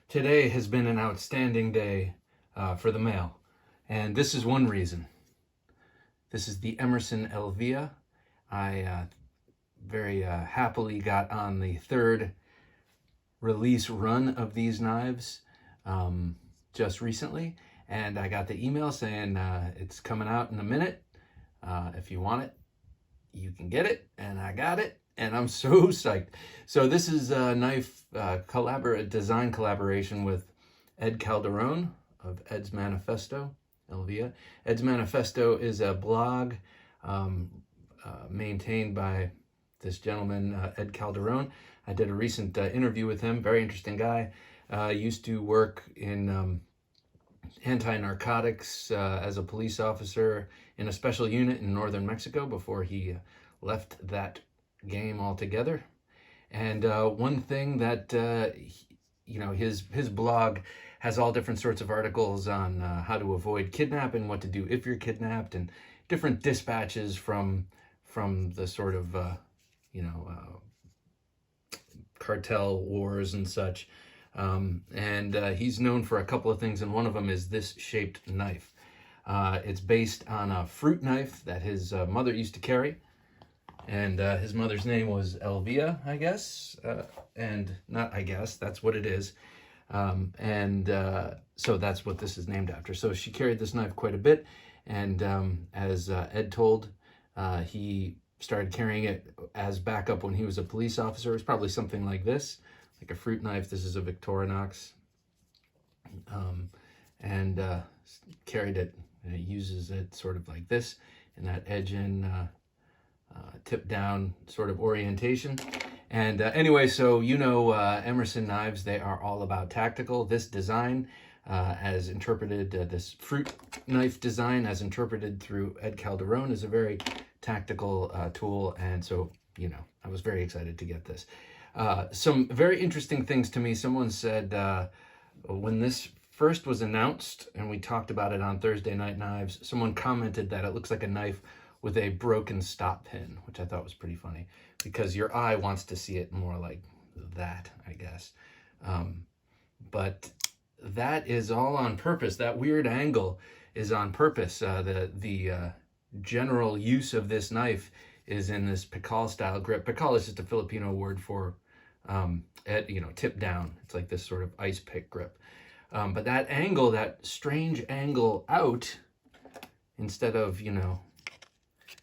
Today has been an outstanding day for the mail, and this is one reason. This is the Emerson Elvia. I very happily got on the third release run of these knives just recently, and I got the email saying it's coming out in a minute. If you want it, you can get it, and I got it. And I'm so psyched. So this is a knife design collaboration with Ed Calderon of Ed's Manifesto, Elvia. Ed's Manifesto is a blog maintained by this gentleman, Ed Calderon. I did a recent interview with him, very interesting guy. Used to work in anti-narcotics as a police officer in a special unit in northern Mexico before he left that game altogether. And one thing that his blog has all different sorts of articles on how to avoid kidnapping, what to do if you're kidnapped, and different dispatches from the sort of cartel wars and such. And he's known for a couple of things, and one of them is this shaped knife. It's based on a fruit knife that his mother used to carry. And his mother's name was Elvia, I guess, and not I guess, that's what it is. So that's what this is named after. So she carried this knife quite a bit, and as Ed told, he started carrying it as backup when he was a police officer. It was probably something like this, like a fruit knife. This is a Victorinox, and carried it, and he uses it sort of like this, in that edge-in, tip down sort of orientation. And anyway, so Emerson knives, they are all about tactical. This design as interpreted, this fruit knife design as interpreted through Ed Calderon, is a very tactical tool. And so, I was very excited to get this. Some very interesting things to me. Someone said when this first was announced and we talked about it on Thursday Night Knives, someone commented that it looks like a knife with a broken stop pin, which I thought was pretty funny, because your eye wants to see it more like that, I guess. But that is all on purpose. That weird angle is on purpose. The general use of this knife is in this Pikal-style grip. Pikal is just a Filipino word for tip down. It's like this sort of ice pick grip. But that angle, that strange angle out, instead of,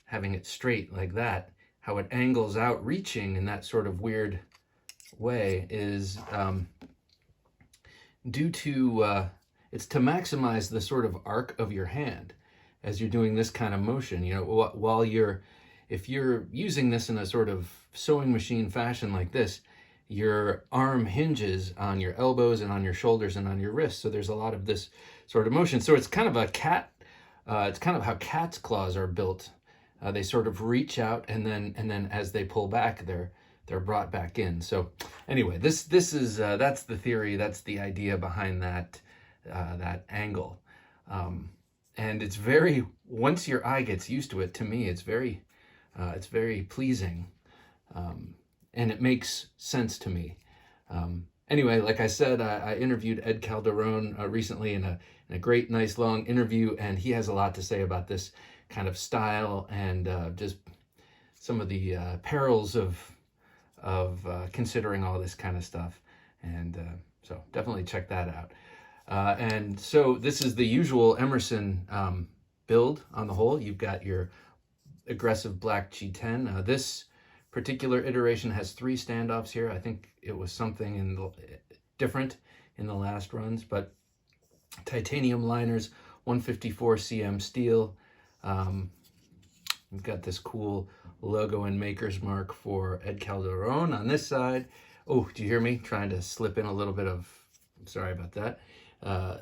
having it straight like that, how it angles out, reaching in that sort of weird way, is due to, it's to maximize the sort of arc of your hand as you're doing this kind of motion. If you're using this in a sort of sewing machine fashion like this, your arm hinges on your elbows and on your shoulders and on your wrists. So there's a lot of this sort of motion. So it's kind of it's kind of how cat's claws are built. They sort of reach out, and then as they pull back, they're brought back in. So anyway, this is that's the theory, that's the idea behind that angle, and it's very, once your eye gets used to it, to me it's very pleasing, and it makes sense to me. Anyway, like I said, I interviewed Ed Calderon recently in a great, nice, long interview, and he has a lot to say about this kind of style and just some of the perils of considering all this kind of stuff. And so definitely check that out. And so this is the usual Emerson build on the whole. You've got your aggressive black G10. This particular iteration has 3 standoffs here. I think it was something different in the last runs, but titanium liners, 154 cm steel. We've got this cool logo and maker's mark for Ed Calderon on this side. Oh, do you hear me trying to slip in a little bit of, sorry about that,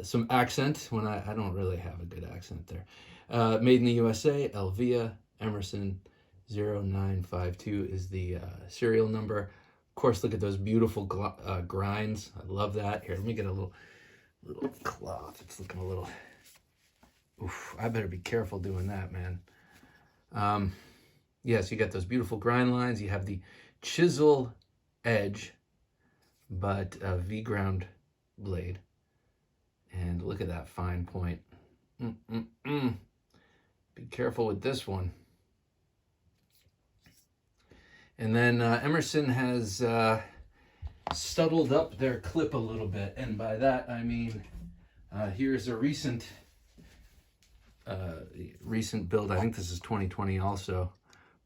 some accent when I don't really have a good accent there. Made in the USA, Elvia, Emerson 0952 is the serial number. Of course, look at those beautiful grinds. I love that. Here, let me get a little cloth. It's looking a little, oof, I better be careful doing that, man. Yes, you got those beautiful grind lines. You have the chisel edge, but V-ground blade. And look at that fine point. Be careful with this one. And then Emerson has studdled up their clip a little bit. And by that, I mean, here's a recent build. I think this is 2020 also.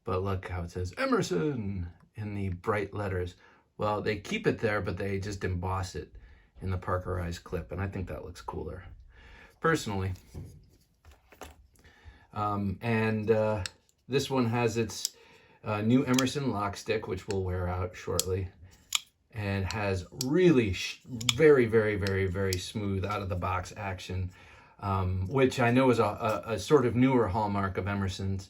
But look how it says Emerson in the bright letters. Well, they keep it there, but they just emboss it in the Parkerized clip. And I think that looks cooler, personally. This one has its new Emerson lock stick, which will wear out shortly, and has really very, very, very, very smooth out of the box action, which I know is a sort of newer hallmark of Emerson's.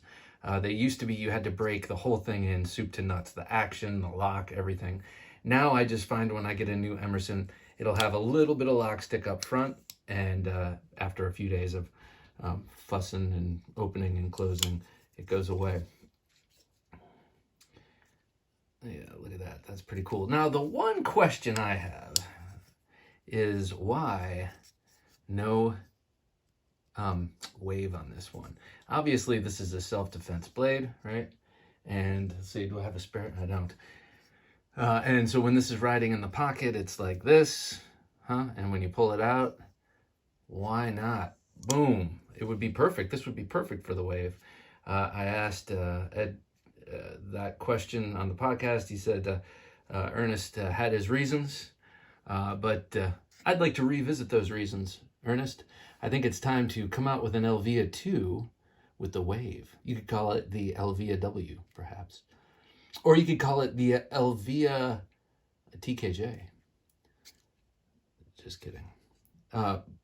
They used to be, you had to break the whole thing in soup to nuts, the action, the lock, everything. Now I just find when I get a new Emerson, it'll have a little bit of lock stick up front, and after a few days of fussing and opening and closing, it goes away. Yeah, look at that. That's pretty cool. Now, the one question I have is why no wave on this one? Obviously, this is a self-defense blade, right? And let's see, do I have a spare? I don't. And so when this is riding in the pocket, it's like this, And when you pull it out, why not? Boom. It would be perfect. This would be perfect for the wave. I asked Ed that question on the podcast. He said Ernest had his reasons, but I'd like to revisit those reasons, Ernest. I think it's time to come out with an Elvia 2 with the wave. You could call it the Elvia W, perhaps. Or you could call it the Elvia TKJ. Just kidding.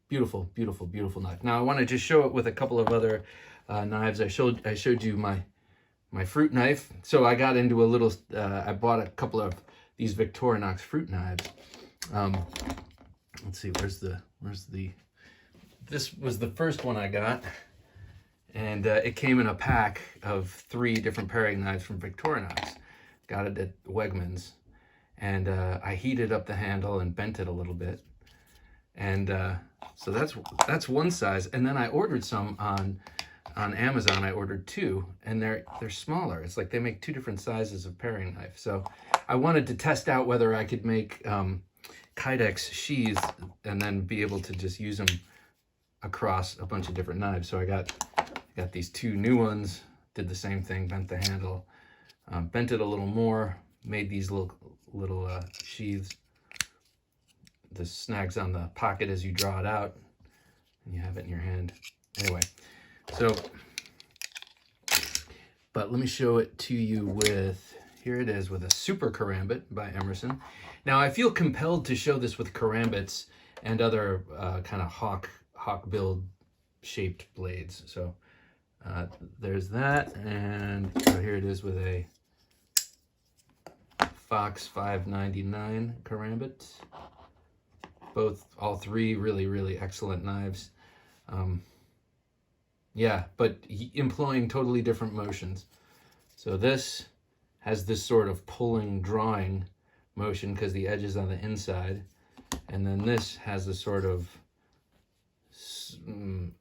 Beautiful, beautiful, beautiful knife. Now I want to just show it with a couple of other knives. I showed you my fruit knife. So I got into a little, I bought a couple of these Victorinox fruit knives. Let's see, this was the first one I got. And it came in a pack of 3 different paring knives from Victorinox. Got it at Wegmans. And I heated up the handle and bent it a little bit. And so that's one size. And then I ordered some on Amazon. I ordered 2, and they're smaller. It's like they make 2 different sizes of paring knife. So I wanted to test out whether I could make Kydex sheaths and then be able to just use them across a bunch of different knives. So I got these 2 new ones, did the same thing, bent the handle, bent it a little more, made these little sheaths. The snags on the pocket as you draw it out, and you have it in your hand. Anyway, so, but let me show it to you with, here it is with a super karambit by Emerson. Now I feel compelled to show this with karambits and other kind of hawk build shaped blades. So there's that, and here it is with a Fox 599 karambit. All 3 really, really excellent knives. Yeah, but employing totally different motions. So this has this sort of pulling, drawing motion because the edge is on the inside. And then this has a sort of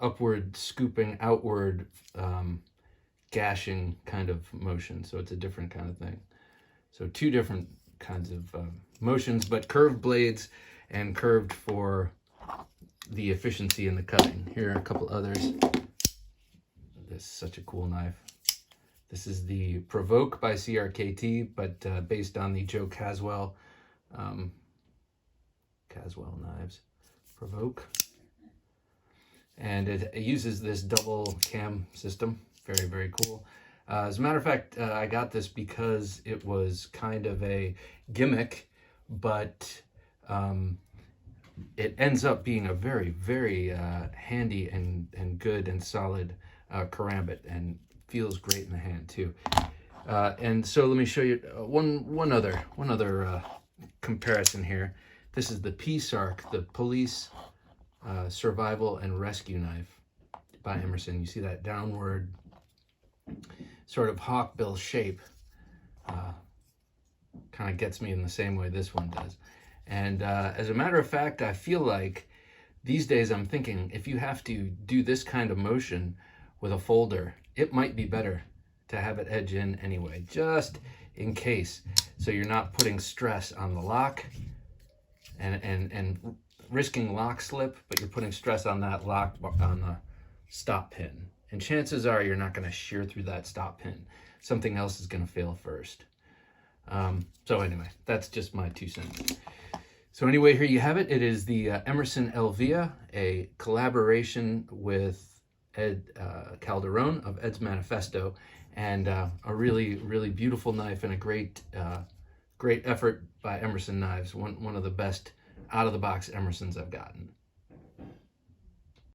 upward, scooping, outward, gashing kind of motion. So it's a different kind of thing. So 2 different kinds of motions, but curved blades and curved for the efficiency in the cutting. Here are a couple others. This is such a cool knife. This is the Provoke by CRKT, but based on the Joe Caswell knives. Provoke. And it uses this double cam system. Very, very cool. As a matter of fact, I got this because it was kind of a gimmick, but it ends up being a very, very handy and good and solid karambit, and feels great in the hand too. And so let me show you one other comparison here. This is the PSARC, the Police Survival and Rescue Knife by Emerson. You see that downward sort of hawkbill shape. Kind of gets me in the same way this one does. And as a matter of fact, I feel like these days I'm thinking if you have to do this kind of motion with a folder, it might be better to have it edge in anyway, just in case. So you're not putting stress on the lock and risking lock slip, but you're putting stress on that lock on the stop pin. And chances are you're not going to shear through that stop pin. Something else is going to fail first. So anyway, that's just my 2 cents. So anyway, here you have it. It is the Emerson Elvia, a collaboration with Ed Calderon of Ed's Manifesto, and a really, really beautiful knife and a great effort by Emerson Knives. One of the best out-of-the-box Emersons I've gotten.